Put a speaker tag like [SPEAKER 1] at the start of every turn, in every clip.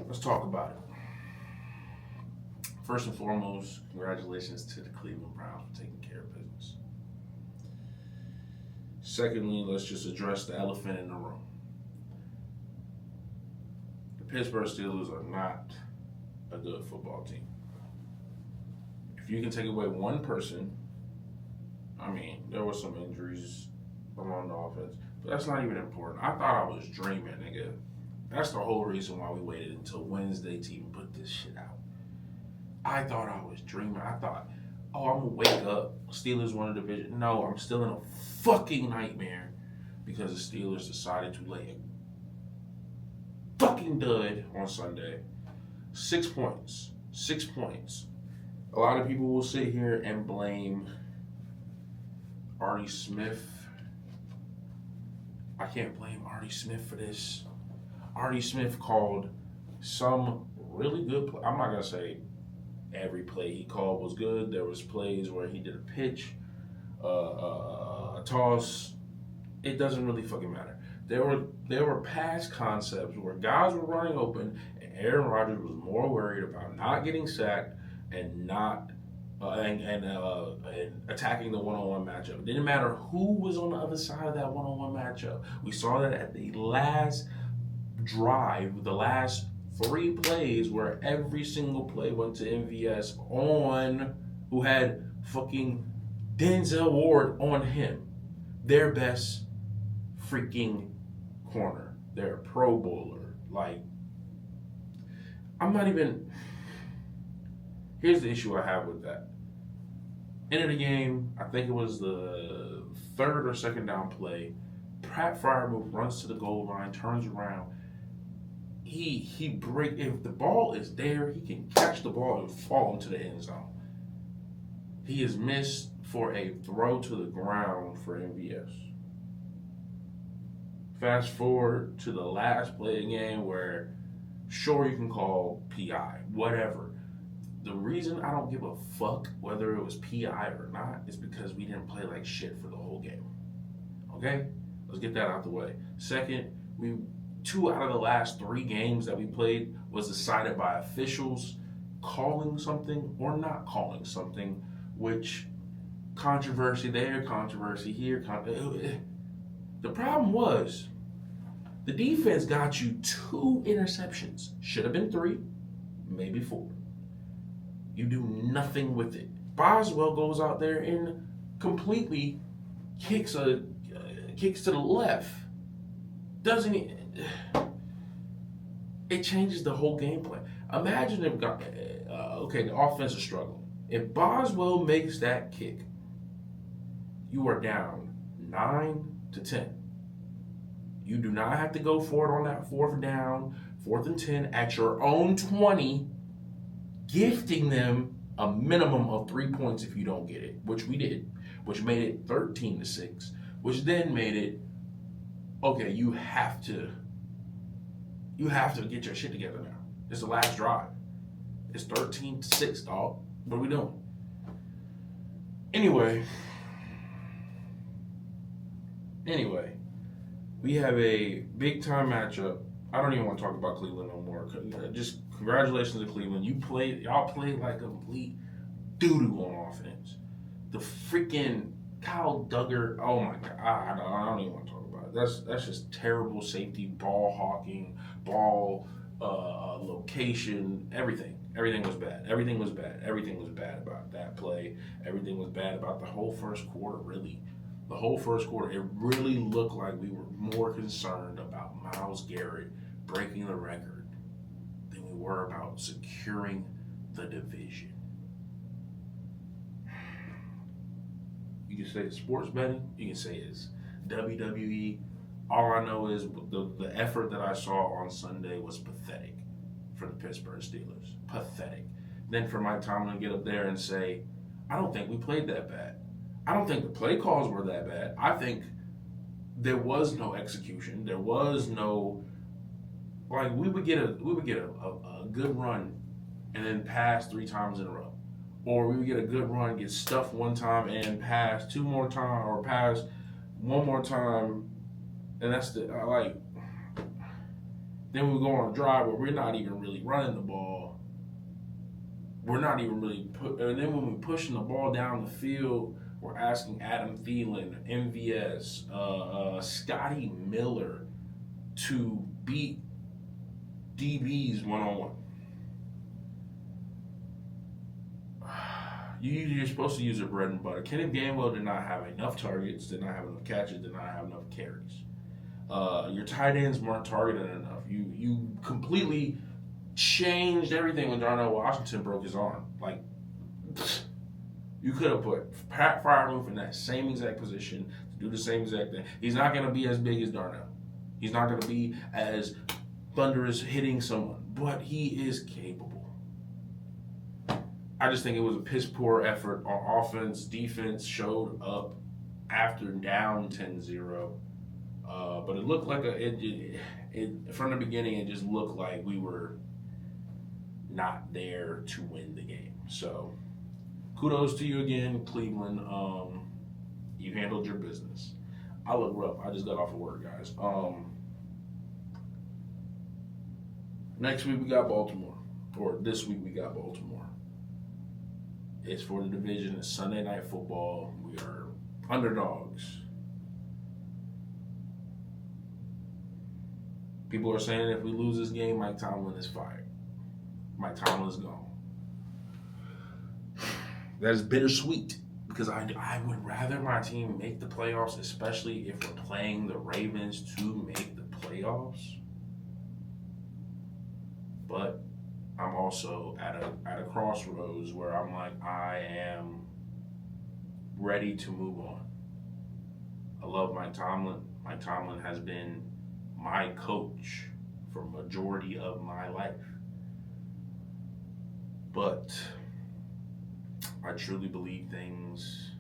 [SPEAKER 1] Let's talk about it. First and foremost, congratulations to the Cleveland Browns for taking care of business. Secondly, let's just address the elephant in the room. The Pittsburgh Steelers are not a good football team. If you can take away one person, I mean, there were some injuries along the offense, but that's not even important. I thought I was dreaming, nigga. That's the whole reason why we waited until Wednesday to even put this shit out. I thought I was dreaming. I thought, oh, I'm gonna wake up. Steelers won the division. No, I'm still in a fucking nightmare because the Steelers decided to lay a fucking dud on Sunday. 6 points. 6 points. A lot of people will sit here and blame Artie Smith. I can't blame Artie Smith for this. Artie Smith called some really good play. I'm not going to say every play he called was good. There was plays where he did a pitch, a toss. It doesn't really fucking matter. There were pass concepts where guys were running open and Aaron Rodgers was more worried about not getting sacked and not and attacking the one-on-one matchup. It didn't matter who was on the other side of that one-on-one matchup. We saw that at the last drive, the last 3 plays where every single play went to MVS on who had fucking Denzel Ward on him. Their best freaking corner. They're a Pro Bowler. Like, I'm not even... Here's the issue I have with that. End of the game, I think it was the 3rd or 2nd down play. Pat Freiermuth runs to the goal line, turns around. He break. If the ball is there, he can catch the ball and fall into the end zone. He is missed for a throw to the ground for MVS. Fast forward to the last play of the game where, sure, you can call PI, whatever. The reason I don't give a fuck whether it was PI or not is because we didn't play like shit for the whole game. Okay? Let's get that out the way. Second, 2 out of the last 3 games that we played was decided by officials calling something or not calling something, which controversy there, controversy here. The problem was the defense got you 2 interceptions. Should have been 3, maybe 4. You do nothing with it. Boswell goes out there and completely kicks to the left. Doesn't he? It changes the whole game plan. Imagine if the offense is struggling. If Boswell makes that kick, you are down 9-10. You do not have to go for it on that 4th down, 4th and 10 at your own 20. Gifting them a minimum of 3 points if you don't get it, which we did, which made it 13-6, which then made it, okay, you have to get your shit together now. It's the last drive. It's 13-6, dog. What are we doing? Anyway, we have a big time matchup. I don't even want to talk about Cleveland no more. Just congratulations to Cleveland. Y'all played like complete doo-doo on offense. The freaking Kyle Duggar, oh my God, I don't even want to talk about it. That's just terrible safety, ball hawking, ball location, everything. Everything was bad. Everything was bad. Everything was bad about that play. Everything was bad about the whole first quarter, really. The whole first quarter, it really looked like we were more concerned about Myles Garrett breaking the record than we were about securing the division. You can say it's sports betting. You can say it's WWE. All I know is the effort that I saw on Sunday was pathetic for the Pittsburgh Steelers. Pathetic. Then for Mike Tomlin to get up there and say, I don't think we played that bad. I don't think the play calls were that bad. I think there was no execution. There was no, like, we would get a good run and then pass 3 times in a row. Or we would get a good run, get stuffed 1 time and pass 2 more times, or pass 1 more time. And that's Then we go on a drive where we're not even really running the ball. We're not even really and then when we're pushing the ball down the field, we're asking Adam Thielen, MVS, Scotty Miller to beat DBs one-on-one. You're supposed to use your bread and butter. Kenneth Gainwell did not have enough targets, did not have enough catches, did not have enough carries. Your tight ends weren't targeted enough. You completely changed everything when Darnell Washington broke his arm. Like, you could have put Pat Freiermuth in that same exact position to do the same exact thing. He's not going to be as big as Darnell. He's not going to be as thunderous hitting someone, but he is capable. I just think it was a piss poor effort on offense. Defense showed up after down 10-0. But it looked like from the beginning, it just looked like we were not there to win the game. So kudos to you again, Cleveland. You handled your business. I look rough. I just got off of work, guys. Next week we got Baltimore. Or this week we got Baltimore. It's for the division. It's Sunday Night Football. We are underdogs. People are saying if we lose this game, Mike Tomlin is fired. Mike Tomlin is gone. That is bittersweet because I would rather my team make the playoffs, especially if we're playing the Ravens to make the playoffs. But I'm also at a crossroads where I'm like, I am ready to move on. I love Mike Tomlin. Mike Tomlin has been my coach for majority of my life. But I truly believe things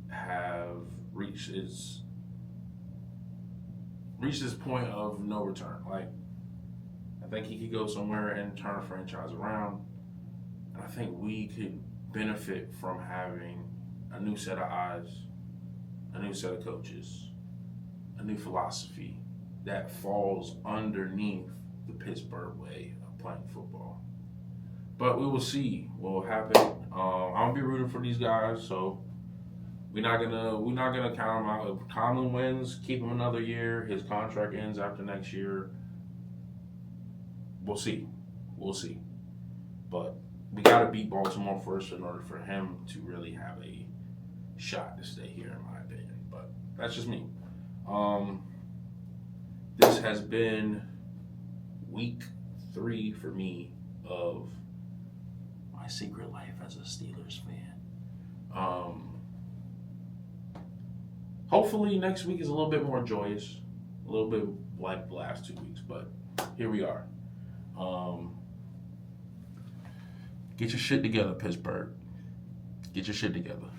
[SPEAKER 1] have reached this point of no return. Like, I think he could go somewhere and turn a franchise around. And I think we could benefit from having a new set of eyes, a new set of coaches, a new philosophy that falls underneath the Pittsburgh way of playing football. But we will see what will happen. I'm gonna be rooting for these guys, so we're not gonna count them out. If Tomlin wins, keep him another year. His contract ends after next year. We'll see. But we got to beat Baltimore first in order for him to really have a shot to stay here, in my opinion. But that's just me. This has been week 3 for me of my secret life as a Steelers fan. Hopefully next week is a little bit more joyous, a little bit like the last 2 weeks, but here we are. Get your shit together, Pittsburgh. Get your shit together.